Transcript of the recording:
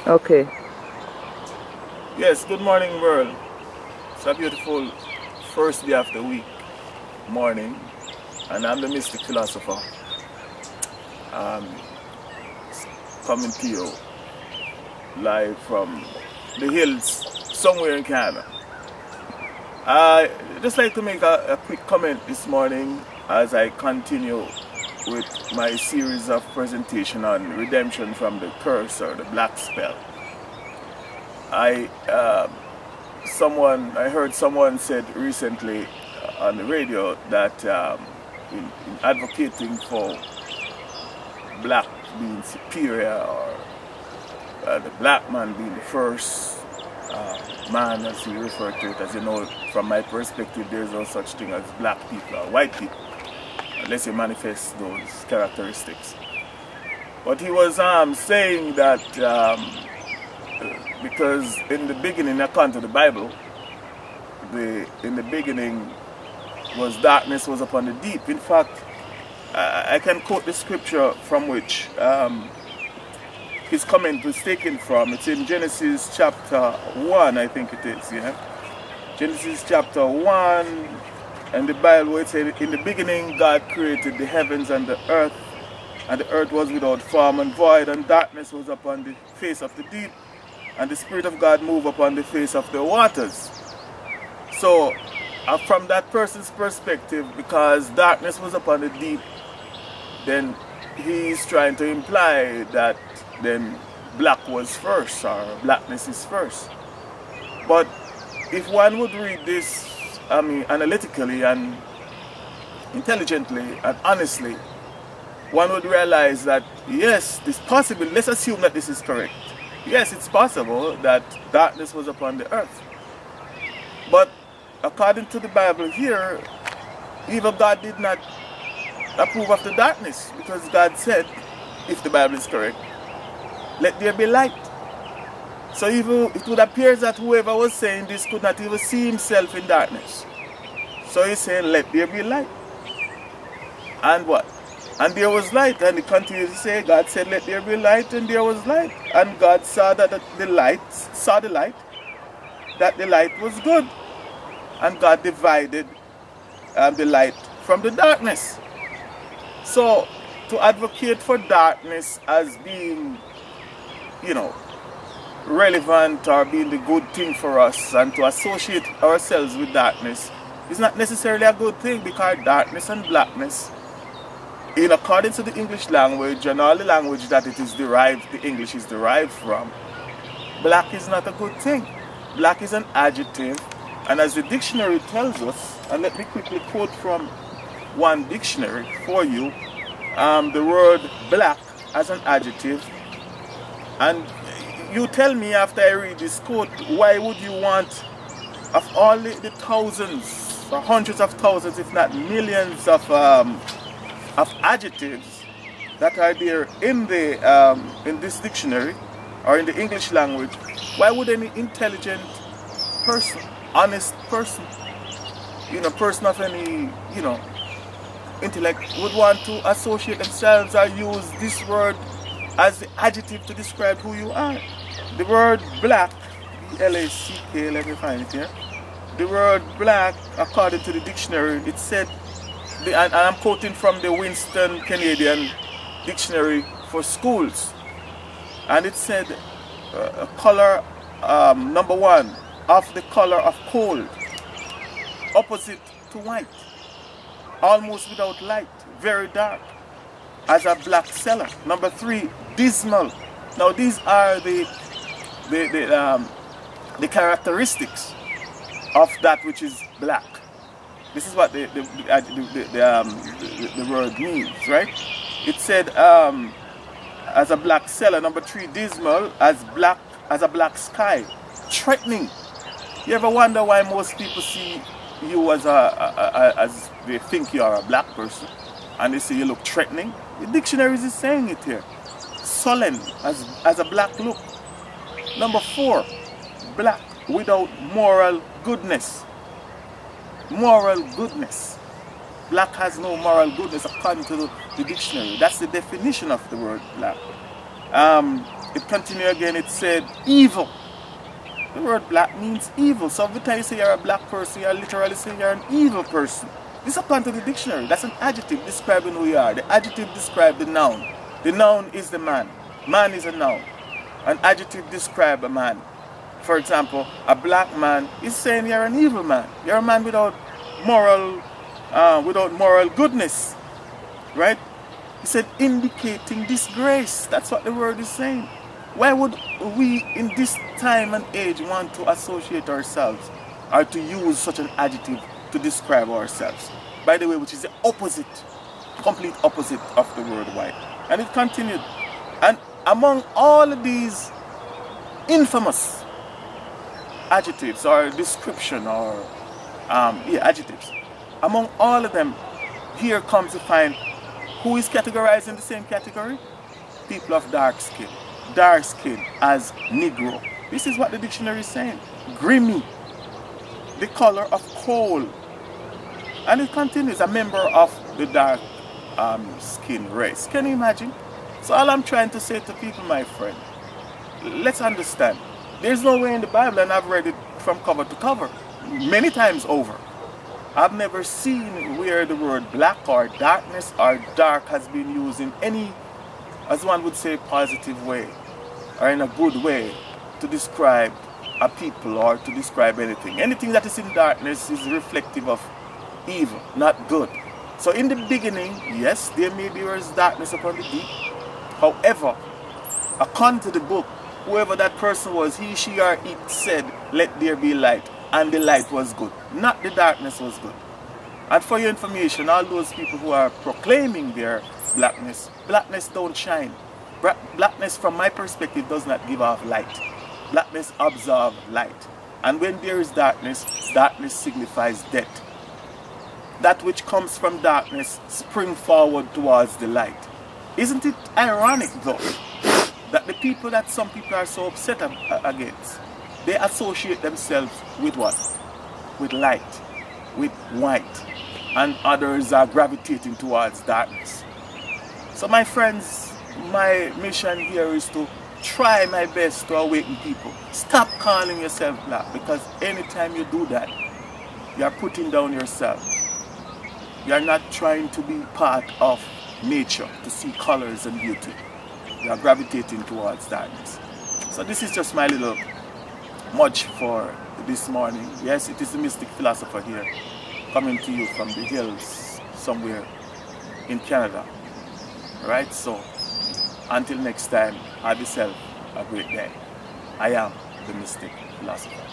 Okay. Yes, good morning, world. It's a beautiful first day of the week, morning, and I'm the Mystic Philosopher, um, coming to you live from the hills somewhere in Canada. I just like to make a quick comment this morning as I continue with my series of presentation on redemption from the curse or the black spell. I heard someone said recently on the radio that in advocating for black being superior or the black man being the first man, as he referred to it, as you know, from my perspective, there's no such thing as black people or white people unless you manifest those characteristics. But he was saying that because in the beginning, according to the Bible, in the beginning was darkness was upon the deep. In fact, I can quote the scripture from which his comment was taken from. It's in Genesis chapter 1, I think it is, yeah? Genesis chapter 1, and the Bible where it said, in the beginning God created the heavens and the earth was without form and void, and darkness was upon the face of the deep, and the Spirit of God moved upon the face of the waters. So, from that person's perspective, because darkness was upon the deep, then he's trying to imply that then black was first, or blackness is first. But if one would read this, analytically and intelligently and honestly, one would realize that yes, this possible, let's assume that this is correct. Yes, it's possible that darkness was upon the earth. But according to the Bible here, even God did not approve of the darkness, because God said, if the Bible is correct, let there be light. So even it would appear that whoever was saying this could not even see himself in darkness. So he's saying, let there be light. And what? And there was light, and he continues to say, God said, let there be light, and there was light. And God saw that the light was good. And God divided the light from the darkness. So, to advocate for darkness as being, relevant or being the good thing for us, and to associate ourselves with darkness is not necessarily a good thing, because darkness and blackness, in accordance to the English language and all the language that it is derived, the English is derived from, black is not a good thing. Black is an adjective, and as the dictionary tells us, and let me quickly quote from one dictionary for you, the word black as an adjective. And you tell me after I read this quote, why would you want, of all the thousands or hundreds of thousands, if not millions of adjectives that are there in this dictionary or in the English language, why would any intelligent person, honest person, person of any, intellect would want to associate themselves or use this word as the adjective to describe who you are? The word black, B-L-A-C-K, let me find it here. The word black, according to the dictionary, it said, and I'm quoting from the Winston Canadian Dictionary for Schools, and it said a color, number one, of the color of cold, opposite to white, almost without light, very dark, as a black cellar. Number three, dismal. Now these are the characteristics of that which is black. This is what the word means, right? It said as a black cellar. Number three, dismal, as a black sky, threatening. You ever wonder why most people see you as they think you are a black person, and they say you look threatening? The dictionary is saying it here. Sullen, as a black look. Number four, black, without moral goodness. Moral goodness. Black has no moral goodness according to the dictionary. That's the definition of the word black. it continued again, it said evil. The word black means evil. So every time you say you're a black person, you're literally saying you're an evil person. This according to the dictionary. That's an adjective describing who you are. The adjective describes the noun. The noun is the man. Man is a noun. An adjective describes a man. For example, a black man is saying you're an evil man. You're a man without moral goodness. Right? He said indicating disgrace. That's what the word is saying. Why would we in this time and age want to associate ourselves or to use such an adjective to describe ourselves? By the way, which is the opposite, complete opposite of the word white. And it continued. And among all of these infamous adjectives or description or adjectives, among all of them, here comes to find who is categorized in the same category? People of dark skin. Dark skin as Negro. This is what the dictionary is saying. Grimy. The color of coal. And it continues, a member of the dark skin race. Can you imagine? So all I'm trying to say to people, my friend, let's understand. There's no way in the Bible, and I've read it from cover to cover, many times over. I've never seen where the word black or darkness or dark has been used in any, as one would say, positive way or in a good way to describe a people or to describe anything. Anything that is in darkness is reflective of evil, not good. So in the beginning, yes, there maybe was darkness upon the deep. However, according to the book, whoever that person was, he, she, or it said, let there be light. And the light was good. Not the darkness was good. And for your information, all those people who are proclaiming their blackness, blackness don't shine. Blackness, from my perspective, does not give off light. Blackness absorbs light. And when there is darkness, darkness signifies death. That which comes from darkness spring forward towards the light. Isn't it ironic, though, that the people that some people are so upset against, they associate themselves with what? With light, with white, and others are gravitating towards darkness. So my friends, my mission here is to try my best to awaken people. Stop calling yourself black, because anytime you do that, you are putting down yourself. You are not trying to be part of nature, to see colors and beauty. You are gravitating towards darkness. So this is just my little much for this morning. Yes, it is the Mystic Philosopher here, coming to you from the hills somewhere in Canada. Alright, so until next time, have yourself a great day. I am the Mystic Philosopher.